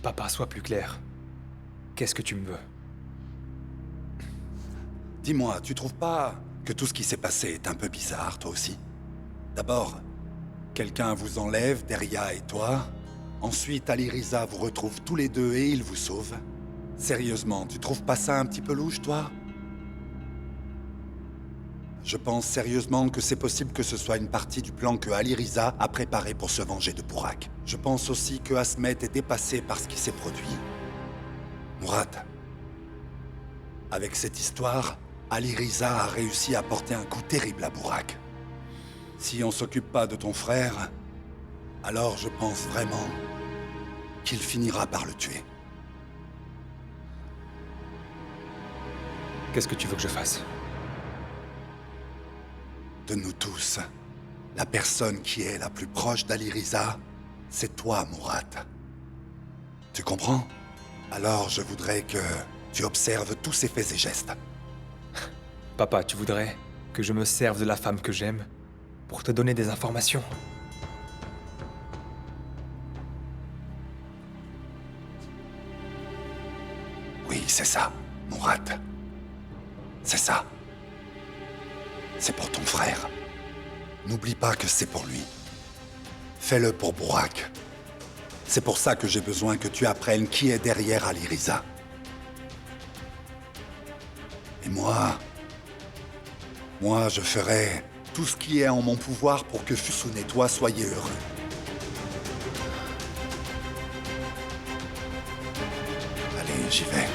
Papa, sois plus clair. Qu'est-ce que tu me veux? Dis-moi, tu trouves pas que tout ce qui s'est passé est un peu bizarre, toi aussi? D'abord, quelqu'un vous enlève, Deria et toi. Ensuite, Aliriza vous retrouve tous les deux et il vous sauve. Sérieusement, tu trouves pas ça un petit peu louche, toi? Je pense sérieusement que c'est possible que ce soit une partie du plan que Aliriza a préparé pour se venger de Burak. Je pense aussi que Asmet est dépassé par ce qui s'est produit. Mourad, avec cette histoire, Aliriza a réussi à porter un coup terrible à Burak. Si on s'occupe pas de ton frère, alors je pense vraiment qu'il finira par le tuer. Qu'est-ce que tu veux que je fasse? De nous tous, la personne qui est la plus proche d'Aliriza, c'est toi, Mourad. Tu comprends? Alors je voudrais que tu observes tous ses faits et gestes. Papa, tu voudrais que je me serve de la femme que j'aime pour te donner des informations? Oui, c'est ça, Mourad. C'est ça. C'est pour ton frère. N'oublie pas que c'est pour lui. Fais-le pour Burak. C'est pour ça que j'ai besoin que tu apprennes qui est derrière Aliriza. Et moi, je ferai tout ce qui est en mon pouvoir pour que Fusun et toi soyez heureux. Allez, j'y vais.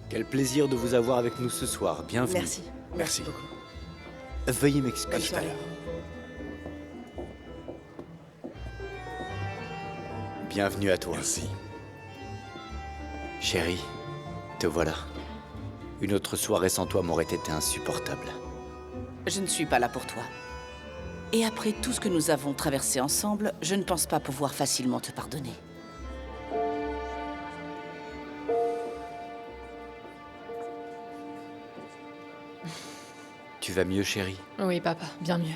Quel plaisir de vous avoir avec nous ce soir. Bienvenue. Merci. Merci. beaucoup. Veuillez Bonne m'excuser. soirée. Bienvenue à toi. Merci. Chérie, te voilà. Une autre soirée sans toi m'aurait été insupportable. Je ne suis pas là pour toi. Et après tout ce que nous avons traversé ensemble, je ne pense pas pouvoir facilement te pardonner. Tu vas mieux, chérie? Oui, papa, bien mieux.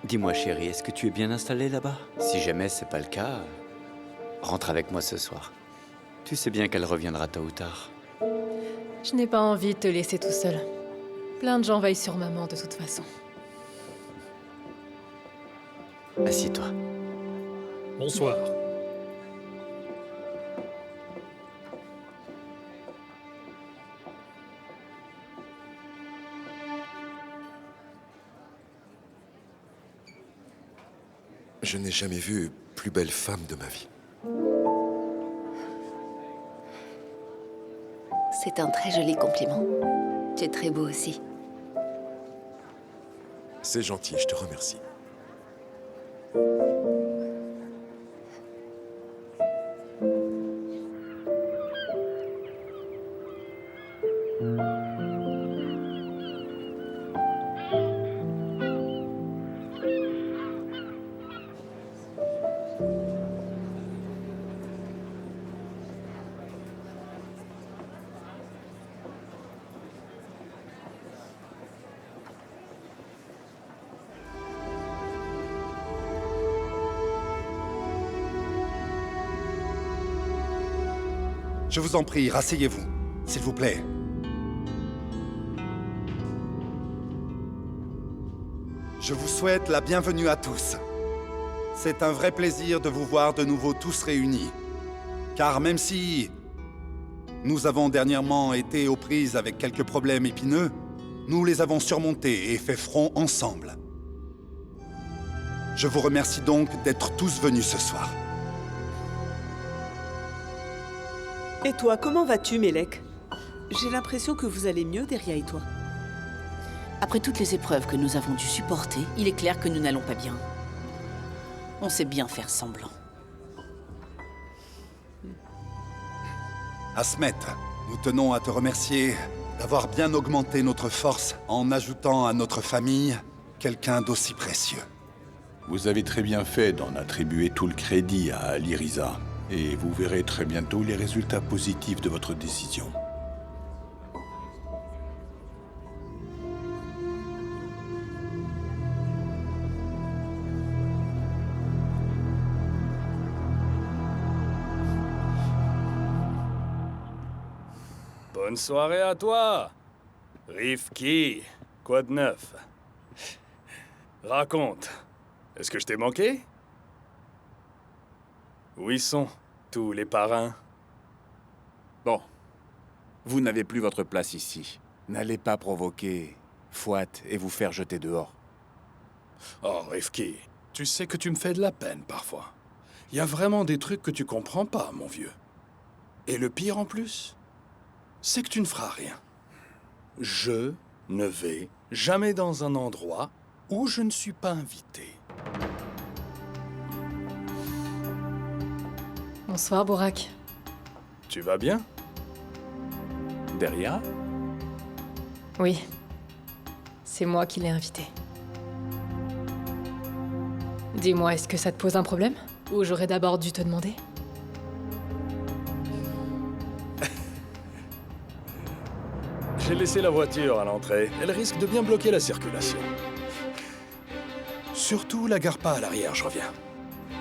Dis-moi, chérie, est-ce que tu es bien installée là-bas? Si jamais c'est pas le cas, rentre avec moi ce soir. Tu sais bien qu'elle reviendra tôt ou tard. Je n'ai pas envie de te laisser tout seul. Plein de gens veillent sur maman de toute façon. Assieds-toi. Bonsoir. Je n'ai jamais vu plus belle femme de ma vie. C'est un très joli compliment. Tu es très beau aussi. C'est gentil, je te remercie. Je vous en prie, rasseyez-vous, s'il vous plaît. Je vous souhaite la bienvenue à tous. C'est un vrai plaisir de vous voir de nouveau tous réunis. Car même si nous avons dernièrement été aux prises avec quelques problèmes épineux, nous les avons surmontés et fait front ensemble. Je vous remercie donc d'être tous venus ce soir. Et toi, comment vas-tu, Melek? J'ai l'impression que vous allez mieux, Deria et toi. Après toutes les épreuves que nous avons dû supporter, il est clair que nous n'allons pas bien. On sait bien faire semblant. Asmet, nous tenons à te remercier d'avoir bien augmenté notre force en ajoutant à notre famille quelqu'un d'aussi précieux. Vous avez très bien fait d'en attribuer tout le crédit à Aliriza. Et vous verrez très bientôt les résultats positifs de votre décision. Bonne soirée à toi, Rifki. Quoi de neuf? Raconte. Est-ce que je t'ai manqué? Où ils sont, tous les parrains? Bon. Vous n'avez plus votre place ici. N'allez pas provoquer Fouad et vous faire jeter dehors. Oh, Rifki, tu sais que tu me fais de la peine parfois. Il y a vraiment des trucs que tu comprends pas, mon vieux. Et le pire en plus, c'est que tu ne feras rien. Je ne vais jamais dans un endroit où je ne suis pas invité. Bonsoir, Bourak. Tu vas bien? Derrière? Oui. C'est moi qui l'ai invité. Dis-moi, est-ce que ça te pose un problème? Ou j'aurais d'abord dû te demander? J'ai laissé la voiture à l'entrée. Elle risque de bien bloquer la circulation. Surtout la gare pas à l'arrière, je reviens.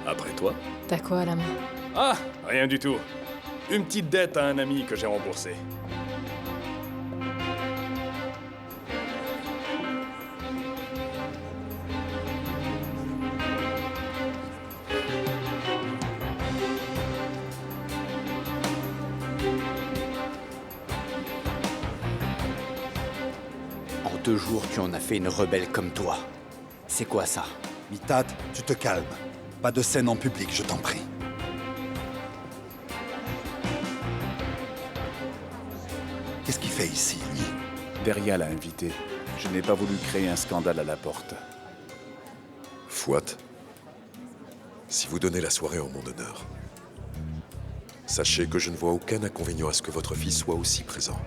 Après toi? T'as quoi à la main? Ah, rien du tout. Une petite dette à un ami que j'ai remboursée. En 2 jours, tu en as fait une rebelle comme toi. C'est quoi ça? Mitad, tu te calmes. Pas de scène en public, je t'en prie. Qu'est-ce qu'il fait ici, lui? Deria l'a invité. Je n'ai pas voulu créer un scandale à la porte. Fouad, si vous donnez la soirée en mon honneur, sachez que je ne vois aucun inconvénient à ce que votre fils soit aussi présent.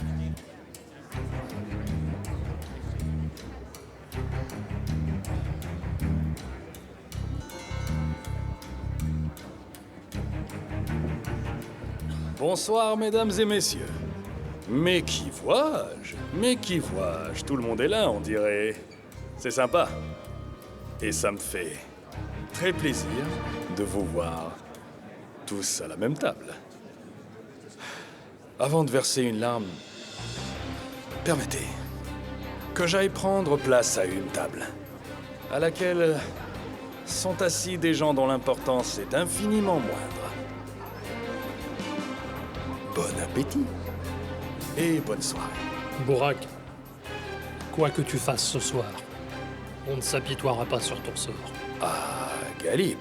Bonsoir, mesdames et messieurs. Mais qui vois-je? Mais qui vois-je? Tout le monde est là, on dirait. C'est sympa. Et ça me fait très plaisir de vous voir tous à la même table. Avant de verser une larme, permettez que j'aille prendre place à une table, à laquelle sont assis des gens dont l'importance est infiniment moindre. Bon appétit et bonne soirée. Bourak, quoi que tu fasses ce soir, on ne s'apitoiera pas sur ton sort. Ah, Galib.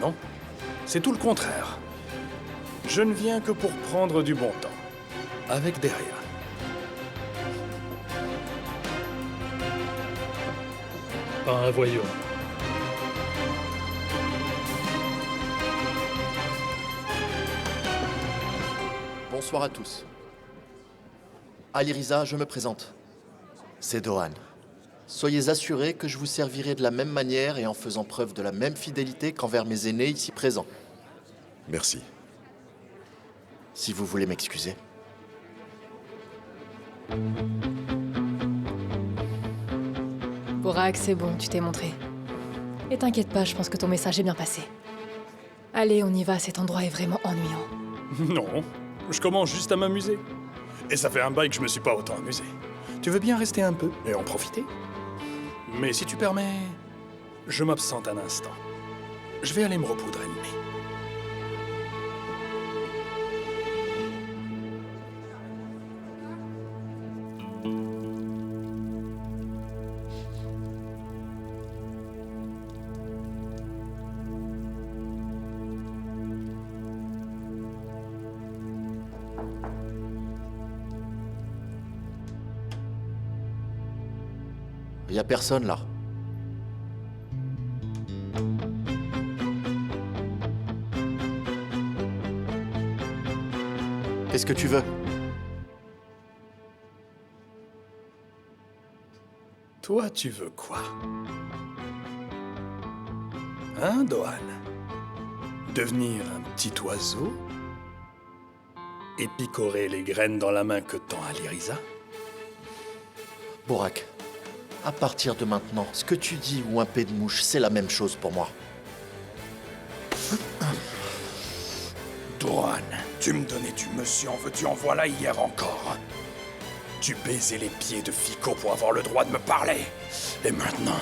Non, c'est tout le contraire. Je ne viens que pour prendre du bon temps, avec Deria. Pas un voyou. Bonsoir à tous. Aliriza, je me présente. C'est Dohan. Soyez assurés que je vous servirai de la même manière et en faisant preuve de la même fidélité qu'envers mes aînés ici présents. Merci. Si vous voulez m'excuser. Bourak, c'est bon, tu t'es montré. Et t'inquiète pas, je pense que ton message est bien passé. Allez, on y va, cet endroit est vraiment ennuyant. Non, je commence juste à m'amuser. Et ça fait un bail que je me suis pas autant amusé. Tu veux bien rester un peu et en profiter? Mais si tu permets, je m'absente un instant. Je vais aller me repoudrer le nez. Y a personne là. Qu'est-ce que tu veux? Toi, tu veux quoi? Hein, Dohan? Devenir un petit oiseau et picorer les graines dans la main que tend Alirisa? Burak, à partir de maintenant, ce que tu dis ou un pet de mouche, c'est la même chose pour moi. Doran, tu me donnais du monsieur, en veux-tu, en voilà hier encore. Tu baisais les pieds de Fico pour avoir le droit de me parler. Et maintenant,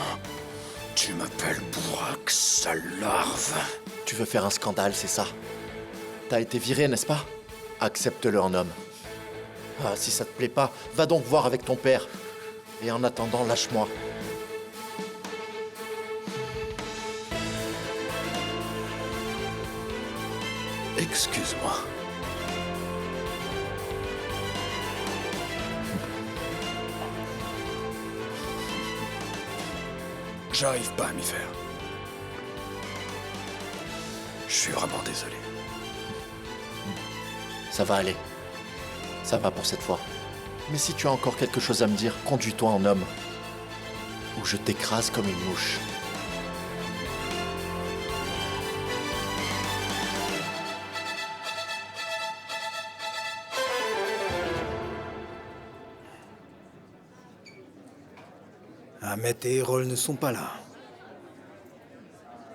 tu m'appelles Burak, sale larve. Tu veux faire un scandale, c'est ça? T'as été viré, n'est-ce pas? Accepte-le en homme. Ah, si ça te plaît pas, va donc voir avec ton père. Et en attendant, lâche-moi. Excuse-moi. J'arrive pas à m'y faire. Je suis vraiment désolé. Ça va aller. Ça va pour cette fois. Mais si tu as encore quelque chose à me dire, conduis-toi en homme. Ou je t'écrase comme une mouche. Ahmet et Erol ne sont pas là.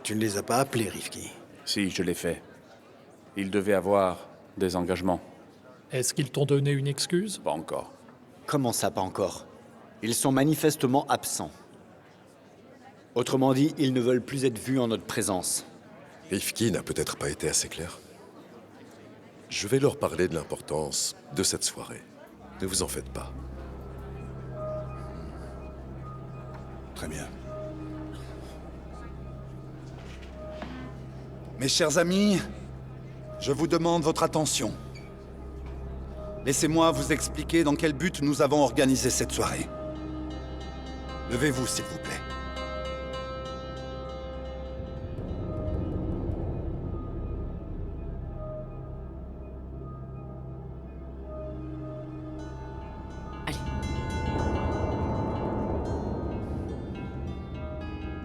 Tu ne les as pas appelés, Rifki? Si, je l'ai fait. Ils devaient avoir des engagements. Est-ce qu'ils t'ont donné une excuse? Pas encore. Comment ça, pas encore? Ils sont manifestement absents. Autrement dit, ils ne veulent plus être vus en notre présence. Rifki n'a peut-être pas été assez clair. Je vais leur parler de l'importance de cette soirée. Ne vous en faites pas. Très bien. Mes chers amis, je vous demande votre attention. Laissez-moi vous expliquer dans quel but nous avons organisé cette soirée. Levez-vous, s'il vous plaît.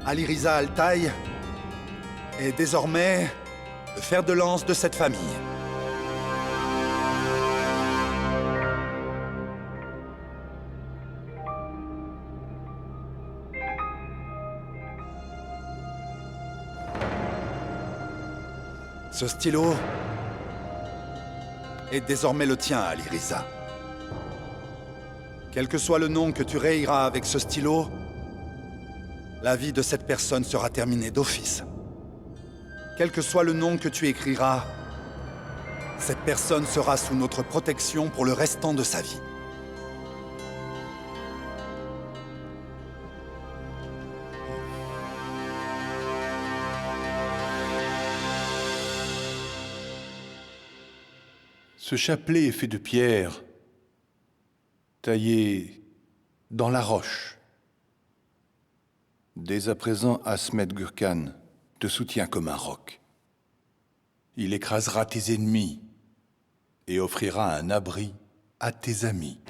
Alirisa Altaï est désormais le fer de lance de cette famille. Ce stylo est désormais le tien, Alirisa. Quel que soit le nom que tu rayeras avec ce stylo, la vie de cette personne sera terminée d'office. Quel que soit le nom que tu écriras, cette personne sera sous notre protection pour le restant de sa vie. Ce chapelet est fait de pierre, taillé dans la roche. Dès à présent, Ahmet Gürkan te soutient comme un roc. Il écrasera tes ennemis et offrira un abri à tes amis.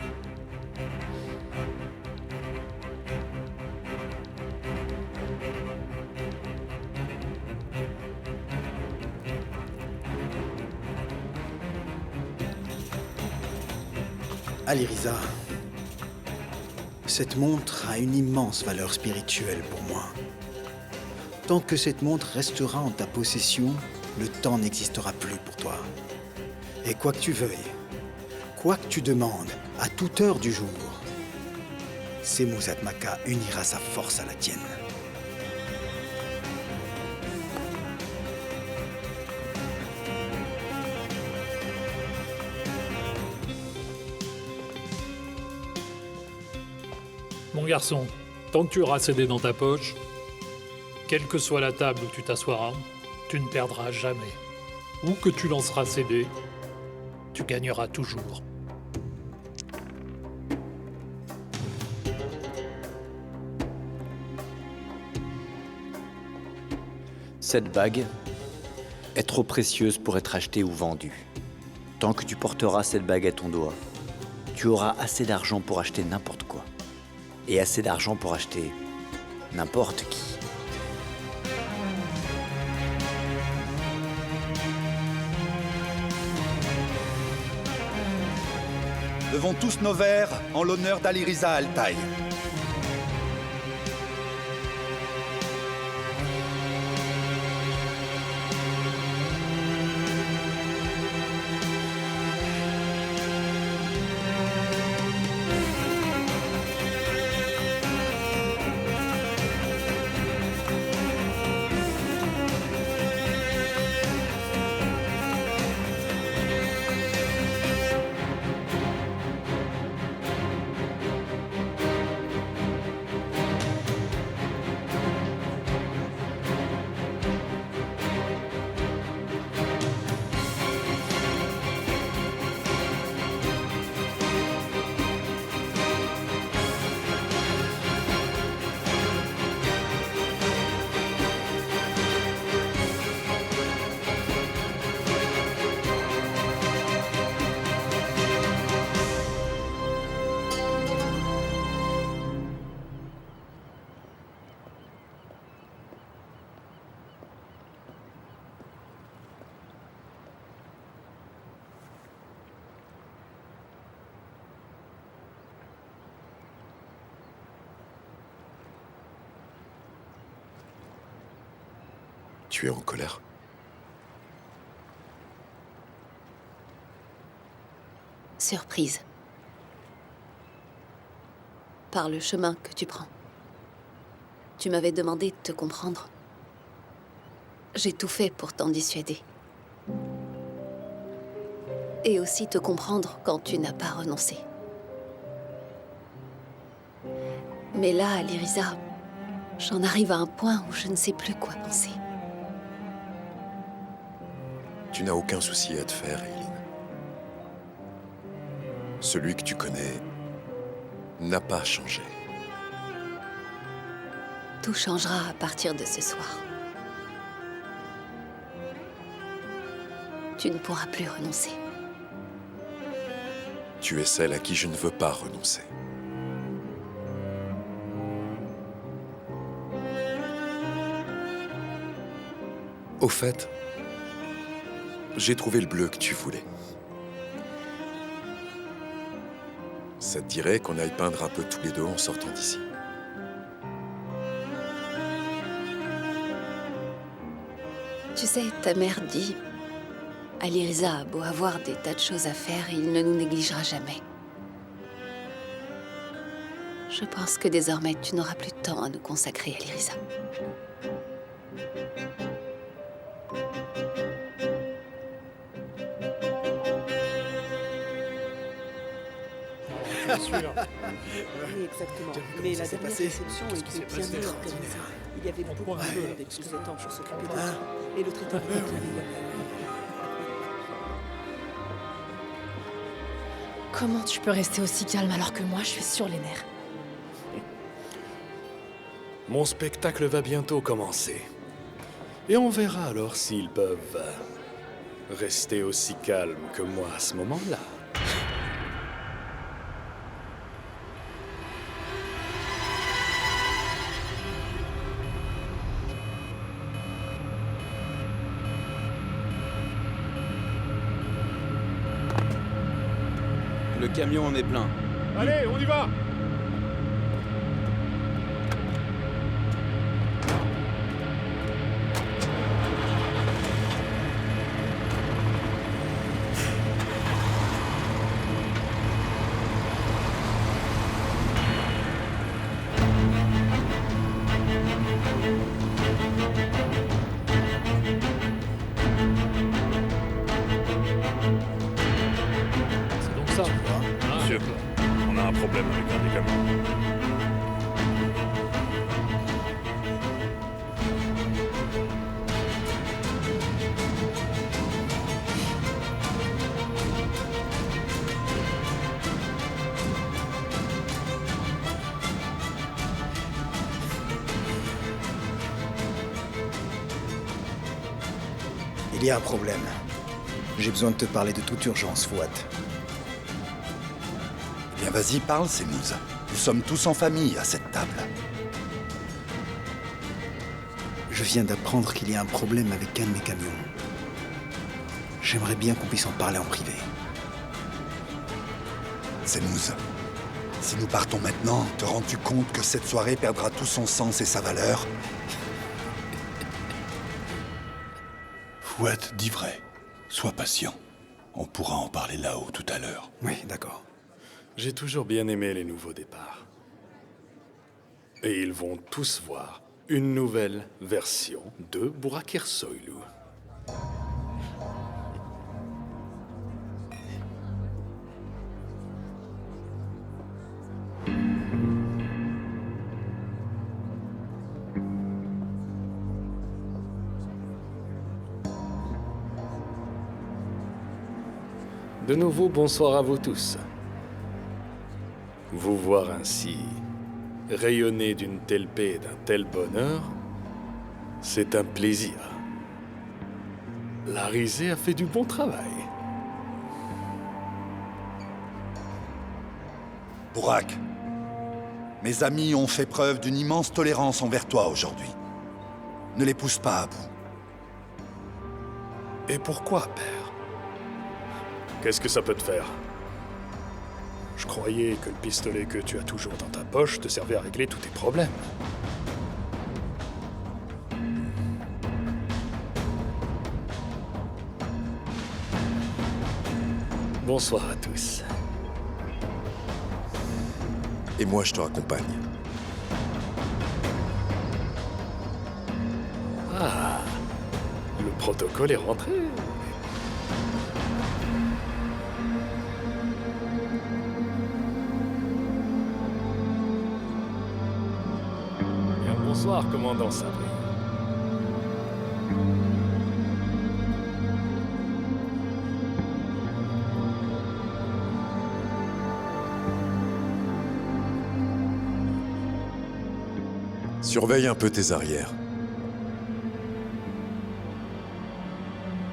Alirisa, cette montre a une immense valeur spirituelle pour moi. Tant que cette montre restera en ta possession, le temps n'existera plus pour toi. Et quoi que tu veuilles, quoi que tu demandes, à toute heure du jour, Semuzat Maka unira sa force à la tienne. Mon garçon, tant que tu auras cédé dans ta poche, quelle que soit la table où tu t'assoiras, tu ne perdras jamais. Où que tu lanceras cédé, tu gagneras toujours. Cette bague est trop précieuse pour être achetée ou vendue. Tant que tu porteras cette bague à ton doigt, tu auras assez d'argent pour acheter n'importe quoi. Et assez d'argent pour acheter n'importe qui. Levons tous nos verres en l'honneur d'Aliriza Altaï. Tu es en colère? Surprise. Par le chemin que tu prends. Tu m'avais demandé de te comprendre. J'ai tout fait pour t'en dissuader. Et aussi te comprendre quand tu n'as pas renoncé. Mais là, Aliriza, j'en arrive à un point où je ne sais plus quoi penser. Tu n'as aucun souci à te faire, Eileen. Celui que tu connais n'a pas changé. Tout changera à partir de ce soir. Tu ne pourras plus renoncer. Tu es celle à qui je ne veux pas renoncer. Au fait, j'ai trouvé le bleu que tu voulais. Ça te dirait qu'on aille peindre un peu tous les deux en sortant d'ici? Tu sais, ta mère dit... Aliriza a beau avoir des tas de choses à faire, il ne nous négligera jamais. Je pense que désormais, tu n'auras plus de temps à nous consacrer, Aliriza. Bien sûr. Oui, exactement. Mais la dernière réception était bien mieux organisée. Il y avait beaucoup de monde et plus de temps pour s'occuper d'autres. Et le traiteur était bien. Comment tu peux rester aussi calme alors que moi, je suis sur les nerfs? Mon spectacle va bientôt commencer. Et on verra alors s'ils peuvent rester aussi calmes que moi à ce moment-là. Le camion en est plein. Allez, on y va! Monsieur, on a un problème avec un des camions. Il y a un problème. J'ai besoin de te parler de toute urgence, Fouad. Bien, vas-y, parle, Sénouz. Nous sommes tous en famille à cette table. Je viens d'apprendre qu'il y a un problème avec un de mes camions. J'aimerais bien qu'on puisse en parler en privé. Semouz, si nous partons maintenant, te rends-tu compte que cette soirée perdra tout son sens et sa valeur? Fouad, dis vrai. Sois patient. On pourra en parler là-haut tout à l'heure. Oui, d'accord. J'ai toujours bien aimé les nouveaux départs. Et ils vont tous voir une nouvelle version de Burak Ersoylu. De nouveau, bonsoir à vous tous. Vous voir ainsi rayonner d'une telle paix et d'un tel bonheur, c'est un plaisir. La risée a fait du bon travail. Burak, mes amis ont fait preuve d'une immense tolérance envers toi aujourd'hui. Ne les pousse pas à bout. Et pourquoi, père? Qu'est-ce que ça peut te faire? Je croyais que le pistolet que tu as toujours dans ta poche te servait à régler tous tes problèmes. Bonsoir à tous. Et moi, je te raccompagne. Ah, le protocole est rentré. Bien, bonsoir, commandant Sabri. Surveille un peu tes arrières.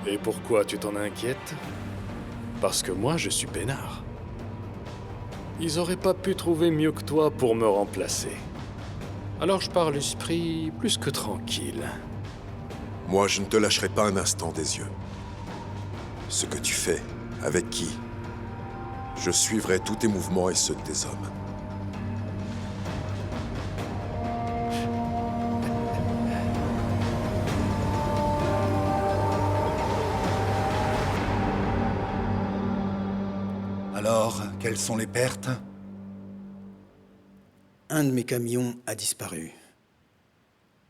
Et pourquoi tu t'en inquiètes? Parce que moi, je suis peinard. Ils auraient pas pu trouver mieux que toi pour me remplacer. Alors je pars l'esprit plus que tranquille. Moi, je ne te lâcherai pas un instant des yeux. Ce que tu fais, avec qui, je suivrai tous tes mouvements et ceux de tes hommes. Alors, quelles sont les pertes? Un de mes camions a disparu.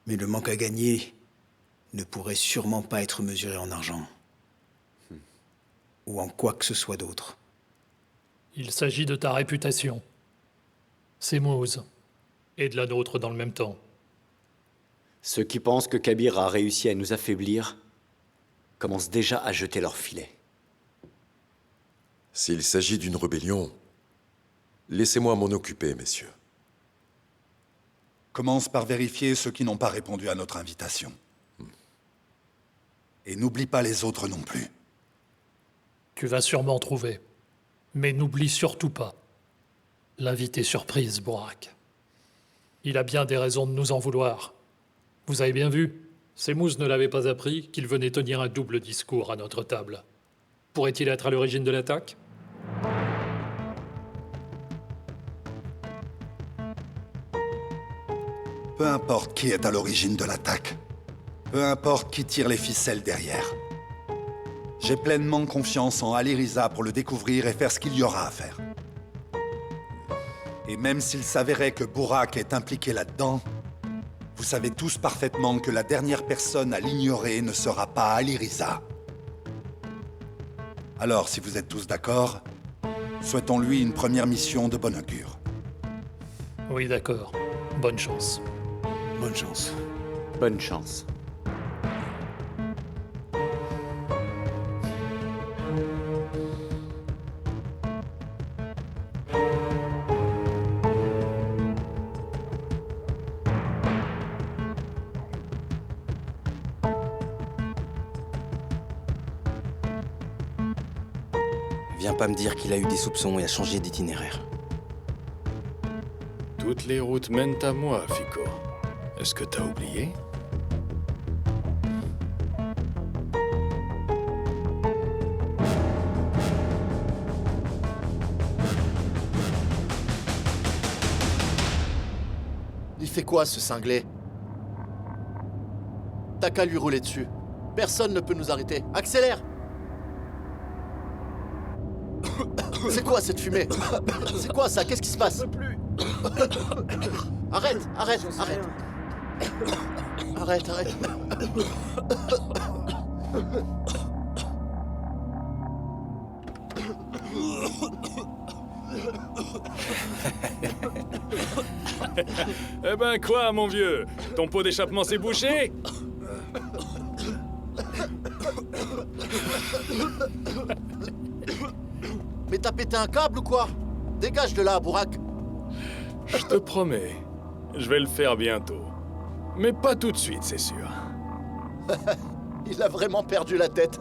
Mais le manque à gagner ne pourrait sûrement pas être mesuré en argent. Ou en quoi que ce soit d'autre. Il s'agit de ta réputation. Semouz. Et de la nôtre dans le même temps. Ceux qui pensent que Kabir a réussi à nous affaiblir commencent déjà à jeter leur filet. S'il s'agit d'une rébellion, laissez-moi m'en occuper, messieurs. Commence par vérifier ceux qui n'ont pas répondu à notre invitation. Et n'oublie pas les autres non plus. Tu vas sûrement trouver. Mais n'oublie surtout pas l'invité surprise, Burak. Il a bien des raisons de nous en vouloir. Vous avez bien vu, Semouz ne l'avait pas appris qu'il venait tenir un double discours à notre table. Pourrait-il être à l'origine de l'attaque? Peu importe qui est à l'origine de l'attaque. Peu importe qui tire les ficelles derrière. J'ai pleinement confiance en Ali Riza pour le découvrir et faire ce qu'il y aura à faire. Et même s'il s'avérait que Burak est impliqué là-dedans, vous savez tous parfaitement que la dernière personne à l'ignorer ne sera pas Ali Riza. Alors, si vous êtes tous d'accord, souhaitons-lui une première mission de bon augure. Oui, d'accord. Bonne chance. Bonne chance. Bonne chance. Viens pas me dire qu'il a eu des soupçons et a changé d'itinéraire. Toutes les routes mènent à moi, Fico. Est-ce que t'as oublié? fait quoi, ce cinglé? T'as qu'à lui rouler dessus. Personne ne peut nous arrêter. Accélère! C'est quoi cette fumée? C'est quoi ça? Qu'est-ce qui se passe? Arrête, arrête, arrête. Arrête, arrête. Eh ben quoi, mon vieux? Ton pot d'échappement s'est bouché? Mais t'as pété un câble ou quoi? Dégage de là, Bourak. Je te promets, je vais le faire bientôt. Mais pas tout de suite, c'est sûr. Il a vraiment perdu la tête.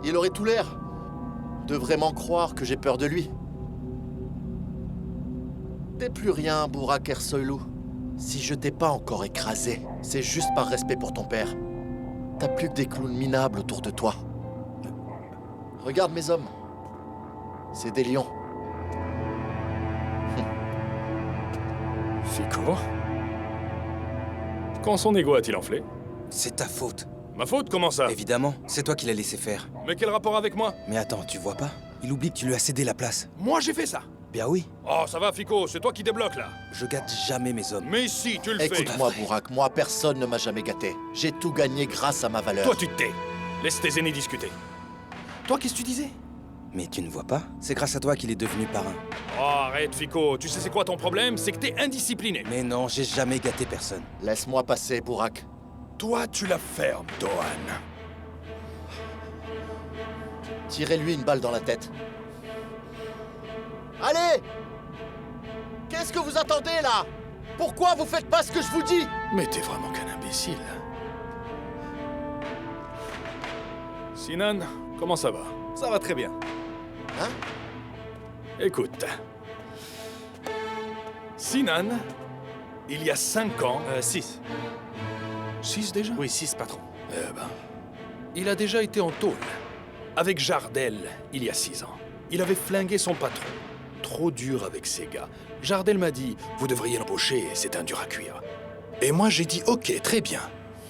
Il aurait tout l'air de vraiment croire que j'ai peur de lui. T'es plus rien, Bourak Ersoylou. Si je t'ai pas encore écrasé, c'est juste par respect pour ton père. T'as plus que des clowns minables autour de toi. Regarde mes hommes. C'est des lions. Fico? Quand son ego a-t-il enflé? C'est ta faute. Ma faute? Comment ça? Évidemment, c'est toi qui l'as laissé faire. Mais quel rapport avec moi? Mais attends, tu vois pas? Il oublie que tu lui as cédé la place. Moi j'ai fait ça! Bien oui. Oh, ça va, Fico, c'est toi qui débloques là. Je gâte jamais mes hommes. Mais si, tu le fais. Écoute-moi, Bourak, moi personne ne m'a jamais gâté. J'ai tout gagné grâce à ma valeur. Toi, tu te tais. Laisse tes aînés discuter. Toi, qu'est-ce que tu disais? Mais tu ne vois pas? C'est grâce à toi qu'il est devenu parrain. Oh, arrête, Fico. Tu sais c'est quoi ton problème? C'est que t'es indiscipliné. Mais non, j'ai jamais gâté personne. Laisse-moi passer, Bourak. Toi, tu la fermes, Dohan. Tirez-lui une balle dans la tête. Allez! Qu'est-ce que vous attendez, là? Pourquoi vous faites pas ce que je vous dis? Mais t'es vraiment qu'un imbécile. Sinan, comment ça va? Ça va très bien. Hein? Écoute. Sinan, il y a 5 ans... 6. 6 déjà? Oui, 6, patron. Eh ben... Il a déjà été en tôle. Avec Jardel, il y a 6 ans. Il avait flingué son patron. Trop dur avec ses gars. Jardel m'a dit, vous devriez l'embaucher, c'est un dur à cuire. Et moi j'ai dit, ok, très bien.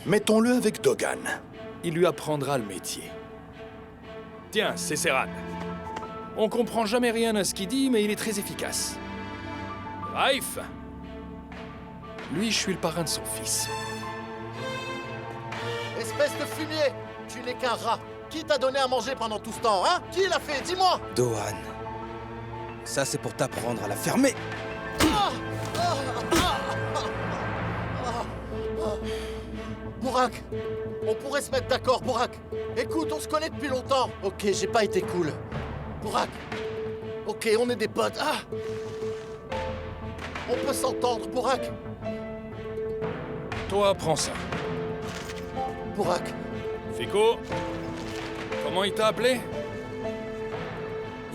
Mettons-le avec Dogan. Il lui apprendra le métier. Tiens, c'est Serran. On comprend jamais rien à ce qu'il dit, mais il est très efficace. Raif. Lui, je suis le parrain de son fils. Espèce de fumier! Tu n'es qu'un rat. Qui t'a donné à manger pendant tout ce temps, hein? Qui l'a fait? Dis-moi! Dohan. Ça, c'est pour t'apprendre à la fermer. Bourak! On pourrait se mettre d'accord, Bourak! Écoute, on se connaît depuis longtemps! Ok, j'ai pas été cool. Bourak! Ok, on est des potes. Ah! On peut s'entendre, Bourak! Toi, prends ça. Bourak! Fico, comment il t'a appelé?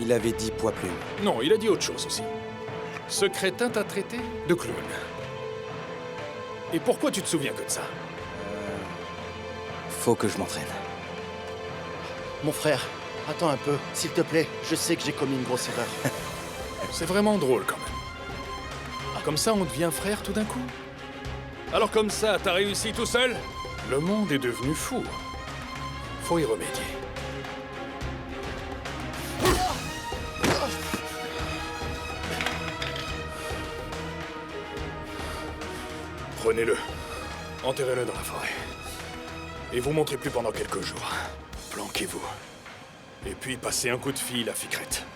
Il avait dit poids plume. Non, il a dit autre chose aussi. Ce crétin t'a traité de clown. Et pourquoi tu te souviens que de ça? Faut que je m'entraîne. Mon frère, attends un peu, s'il te plaît. Je sais que j'ai commis une grosse erreur. C'est vraiment drôle quand même. Comme ça, on devient frère tout d'un coup? Alors comme ça, t'as réussi tout seul? Le monde est devenu fou. Faut y remédier. Prenez-le. Enterrez-le dans la forêt. Et vous montrez plus pendant quelques jours. Planquez-vous. Et puis passez un coup de fil à Ficrette.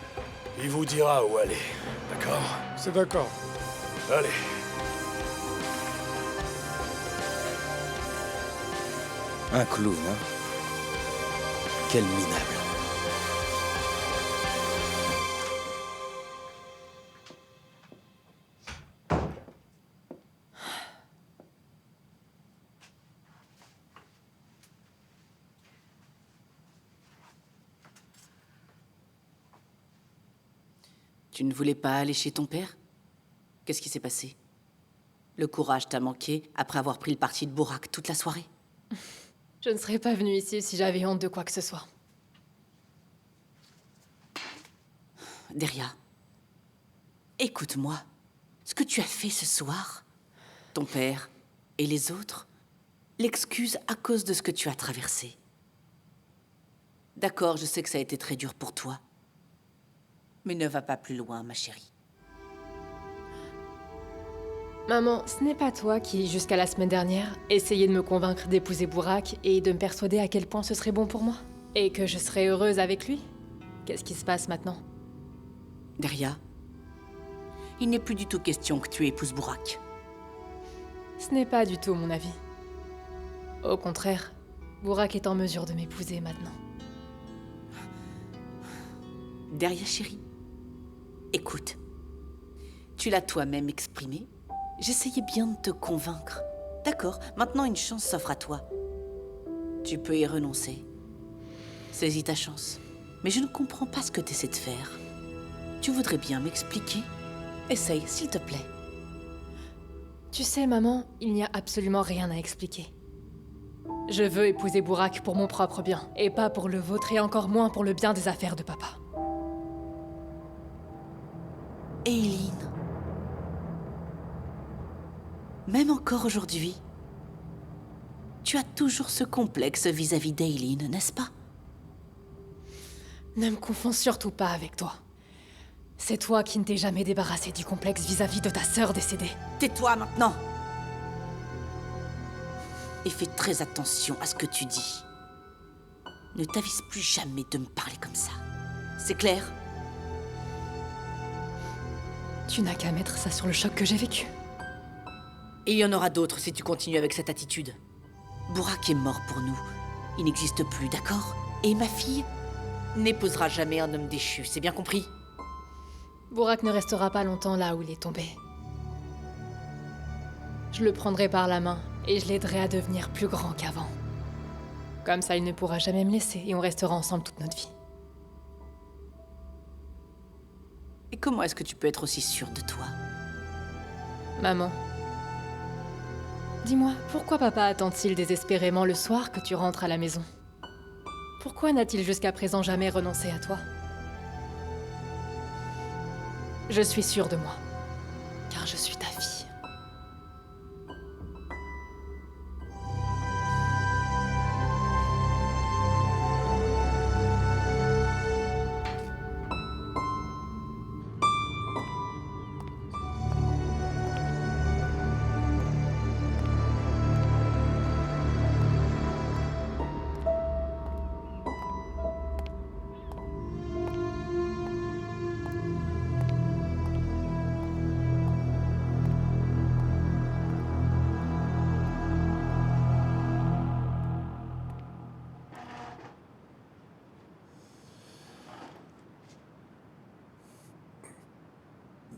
Il vous dira où aller. D'accord? C'est d'accord. Allez. Un clown, hein? Quel minable. Tu ne voulais pas aller chez ton père? Qu'est-ce qui s'est passé? Le courage t'a manqué après avoir pris le parti de Bourak toute la soirée? Je ne serais pas venue ici si j'avais honte de quoi que ce soit. Deria, écoute-moi. Ce que tu as fait ce soir, ton père et les autres l'excusent à cause de ce que tu as traversé. D'accord, je sais que ça a été très dur pour toi. Mais ne va pas plus loin, ma chérie. Maman, ce n'est pas toi qui, jusqu'à la semaine dernière, essayais de me convaincre d'épouser Bourak et de me persuader à quel point ce serait bon pour moi? Et que je serais heureuse avec lui? Qu'est-ce qui se passe maintenant? Derya, il n'est plus du tout question que tu épouses Bourak. Ce n'est pas du tout mon avis. Au contraire, Bourak est en mesure de m'épouser maintenant. Derya, chérie, écoute. Tu l'as toi-même exprimé. J'essayais bien de te convaincre. D'accord, maintenant une chance s'offre à toi. Tu peux y renoncer. Saisis ta chance. Mais je ne comprends pas ce que tu essaies de faire. Tu voudrais bien m'expliquer? Essaye, s'il te plaît. Tu sais, maman, il n'y a absolument rien à expliquer. Je veux épouser Bourak pour mon propre bien, et pas pour le vôtre, et encore moins pour le bien des affaires de papa. Eileen. Même encore aujourd'hui, tu as toujours ce complexe vis-à-vis d'Eileen, n'est-ce pas? Ne me confonds surtout pas avec toi. C'est toi qui ne t'es jamais débarrassé du complexe vis-à-vis de ta sœur décédée. Tais-toi maintenant! Et fais très attention à ce que tu dis. Ne t'avise plus jamais de me parler comme ça. C'est clair? Tu n'as qu'à mettre ça sur le choc que j'ai vécu. Et il y en aura d'autres si tu continues avec cette attitude. Bourak est mort pour nous. Il n'existe plus, d'accord? Et ma fille n'épousera jamais un homme déchu, c'est bien compris? Bourak ne restera pas longtemps là où il est tombé. Je le prendrai par la main et je l'aiderai à devenir plus grand qu'avant. Comme ça, il ne pourra jamais me laisser et on restera ensemble toute notre vie. Et comment est-ce que tu peux être aussi sûre de toi? Maman, dis-moi, pourquoi papa attend-il désespérément le soir que tu rentres à la maison? Pourquoi n'a-t-il jusqu'à présent jamais renoncé à toi? Je suis sûre de moi, car je suis ta fille.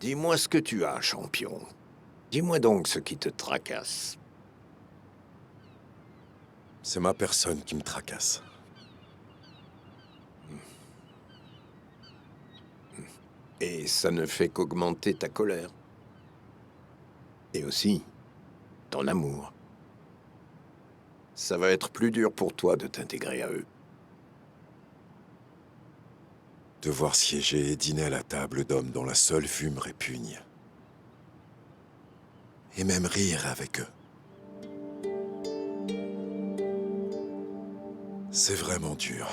Dis-moi ce que tu as, champion. Dis-moi donc ce qui te tracasse. C'est ma personne qui me tracasse. Et ça ne fait qu'augmenter ta colère. Et aussi, ton amour. Ça va être plus dur pour toi de t'intégrer à eux. Devoir siéger et dîner à la table d'hommes dont la seule vue me répugne. Et même rire avec eux. C'est vraiment dur.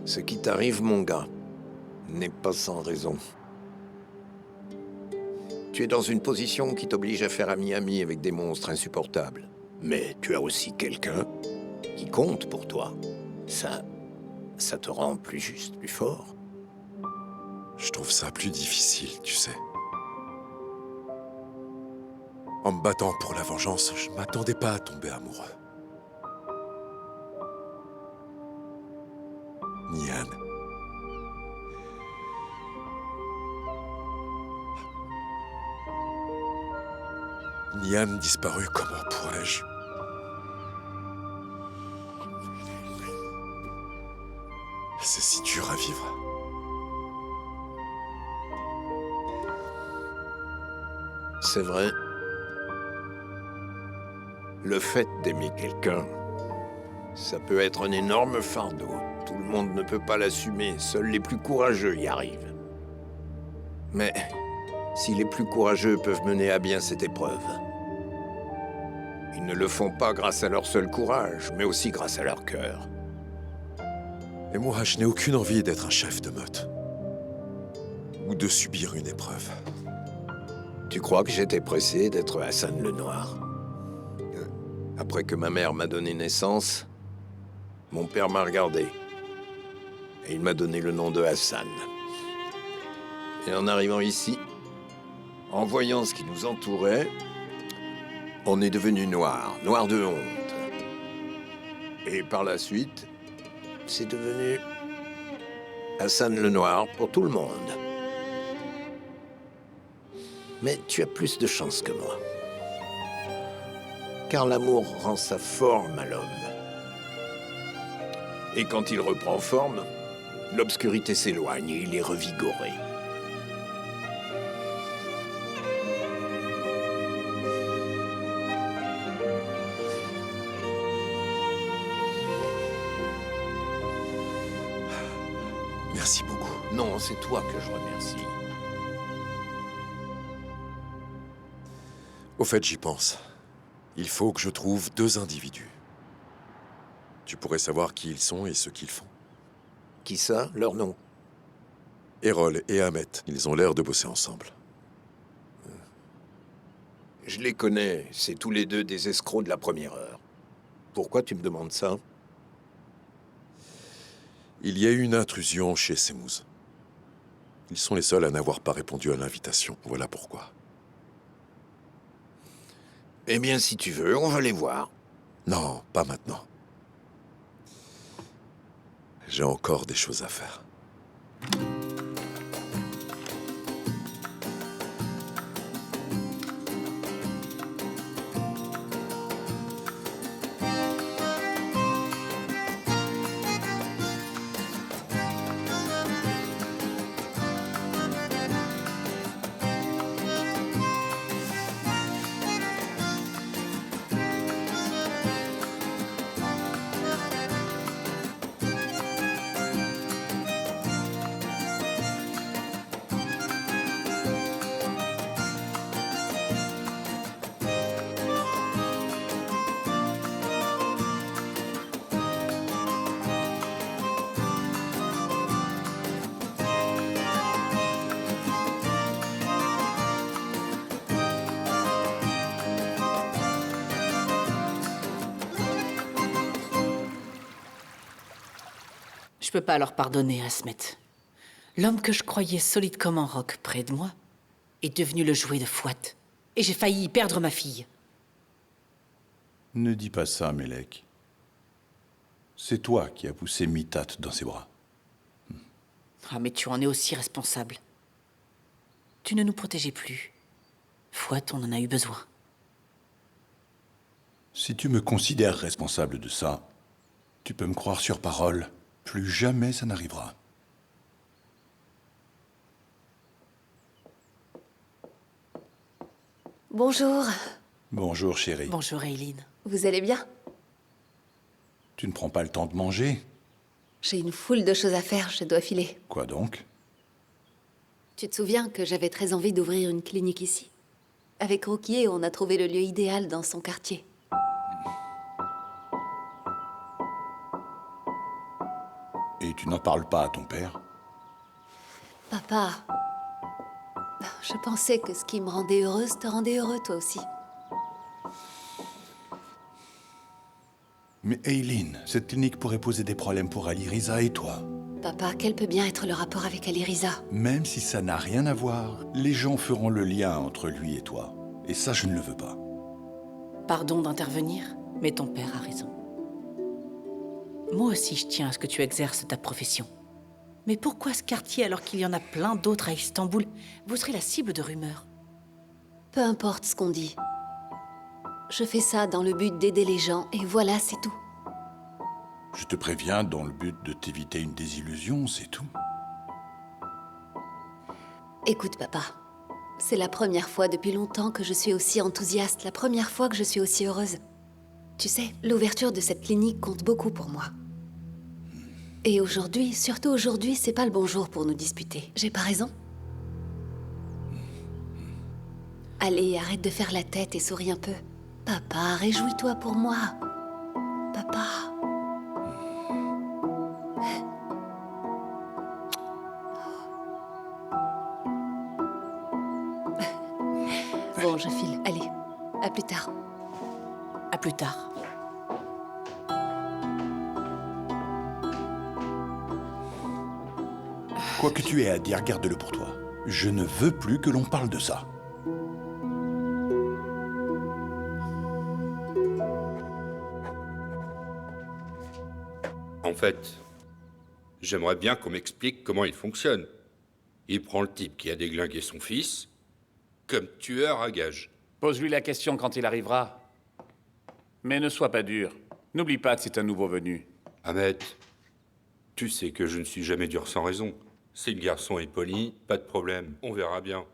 Ce qui t'arrive, mon gars, n'est pas sans raison. Tu es dans une position qui t'oblige à faire ami-ami avec des monstres insupportables. Mais tu as aussi quelqu'un qui compte pour toi. Ça te rend plus juste, plus fort. Je trouve ça plus difficile, tu sais. En me battant pour la vengeance, je m'attendais pas à tomber amoureux. Nian. Nian disparu, comment pourrais-je? C'est si dur à vivre. C'est vrai. Le fait d'aimer quelqu'un, ça peut être un énorme fardeau. Tout le monde ne peut pas l'assumer, seuls les plus courageux y arrivent. Mais Si les plus courageux peuvent mener à bien cette épreuve, ils ne le font pas grâce à leur seul courage, mais aussi grâce à leur cœur. Et moi, je n'ai aucune envie d'être un chef de meute. Ou de subir une épreuve. Tu crois que j'étais pressé d'être Hassan le Noir? Après que ma mère m'a donné naissance, mon père m'a regardé. Et il m'a donné le nom de Hassan. Et en arrivant ici, en voyant ce qui nous entourait, on est devenu noir de honte. Et par la suite, c'est devenu Hassan le Noir pour tout le monde. Mais tu as plus de chance que moi. Car l'amour rend sa forme à l'homme. Et quand il reprend forme, l'obscurité s'éloigne et il est revigoré. Merci beaucoup. Non, c'est toi que je remercie. Au fait, j'y pense. Il faut que je trouve 2 individus. Tu pourrais savoir qui ils sont et ce qu'ils font. Qui ça? Leur nom? Errol et Ahmet, ils ont l'air de bosser ensemble. Je les connais, c'est tous les deux des escrocs de la première heure. Pourquoi tu me demandes ça? Il y a eu une intrusion chez Semouz. Ils sont les seuls à n'avoir pas répondu à l'invitation. Voilà pourquoi. Eh bien, si tu veux, on va les voir. Non, pas maintenant. J'ai encore des choses à faire. Je peux pas leur pardonner, Asmet. L'homme que je croyais solide comme un roc près de moi est devenu le jouet de Fouad. Et j'ai failli y perdre ma fille. Ne dis pas ça, Melek. C'est toi qui as poussé Mitat dans ses bras. Ah, mais tu en es aussi responsable. Tu ne nous protégeais plus. Fouad, on en a eu besoin. Si tu me considères responsable de ça, tu peux me croire sur parole. Plus jamais ça n'arrivera. Bonjour. Bonjour, chérie. Bonjour, Eileen. Vous allez bien? Tu ne prends pas le temps de manger? J'ai une foule de choses à faire, je dois filer. Quoi donc? Tu te souviens que j'avais très envie d'ouvrir une clinique ici? Avec Roquier, on a trouvé le lieu idéal dans son quartier. Et tu n'en parles pas à ton père? Papa, je pensais que ce qui me rendait heureuse te rendait heureux, toi aussi. Mais Eileen, cette clinique pourrait poser des problèmes pour Ali Riza et toi. Papa, quel peut bien être le rapport avec Ali Riza? Même si ça n'a rien à voir, les gens feront le lien entre lui et toi. Et ça, je ne le veux pas. Pardon d'intervenir, mais ton père a raison. Moi aussi, je tiens à ce que tu exerces ta profession. Mais pourquoi ce quartier alors qu'il y en a plein d'autres à Istanbul? Vous serez la cible de rumeurs. Peu importe ce qu'on dit. Je fais ça dans le but d'aider les gens, et voilà, c'est tout. Je te préviens, dans le but de t'éviter une désillusion, c'est tout. Écoute, papa. C'est la première fois depuis longtemps que je suis aussi enthousiaste, la première fois que je suis aussi heureuse. Tu sais, l'ouverture de cette clinique compte beaucoup pour moi. Et aujourd'hui, surtout aujourd'hui, c'est pas le bon jour pour nous disputer. J'ai pas raison? Allez, arrête de faire la tête et souris un peu. Papa, réjouis-toi pour moi. Papa. Bon, je file. Allez, à plus tard. À plus tard. Quoi que tu aies à dire, garde-le pour toi. Je ne veux plus que l'on parle de ça. En fait, j'aimerais bien qu'on m'explique comment il fonctionne. Il prend le type qui a déglingué son fils comme tueur à gage. Pose-lui la question quand il arrivera. Mais ne sois pas dur. N'oublie pas que c'est un nouveau venu. Ahmed, tu sais que je ne suis jamais dur sans raison. Si le garçon est poli, pas de problème, on verra bien.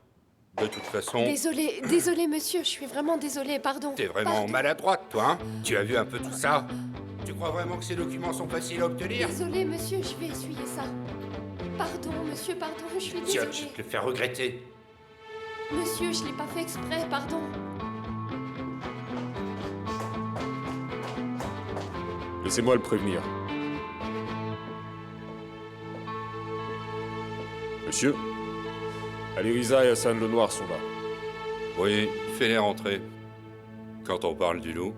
De toute façon... Désolé, monsieur, je suis vraiment désolée, pardon. T'es vraiment maladroite, toi, hein? Tu as vu un peu tout ça? Tu crois vraiment que ces documents sont faciles à obtenir? Désolé, monsieur, je vais essuyer ça. Pardon, monsieur, pardon, je suis désolée. Tiens, je vais te le faire regretter. Monsieur, je l'ai pas fait exprès, pardon. Laissez-moi le prévenir. Monsieur, Alirisa et Hassan le Noir sont là. Oui, fais-les rentrer. Quand on parle du loup...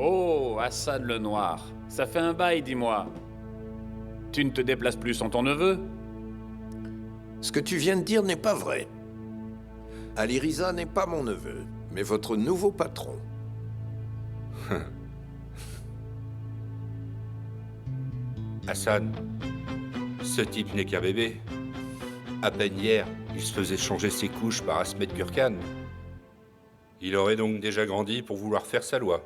Oh, Hassan le Noir. Ça fait un bail, dis-moi. Tu ne te déplaces plus sans ton neveu? Ce que tu viens de dire n'est pas vrai. Alirisa n'est pas mon neveu, mais votre nouveau patron. Hassan, ce type n'est qu'un bébé. À peine hier, il se faisait changer ses couches par Asmed Gurkhan. Il aurait donc déjà grandi pour vouloir faire sa loi.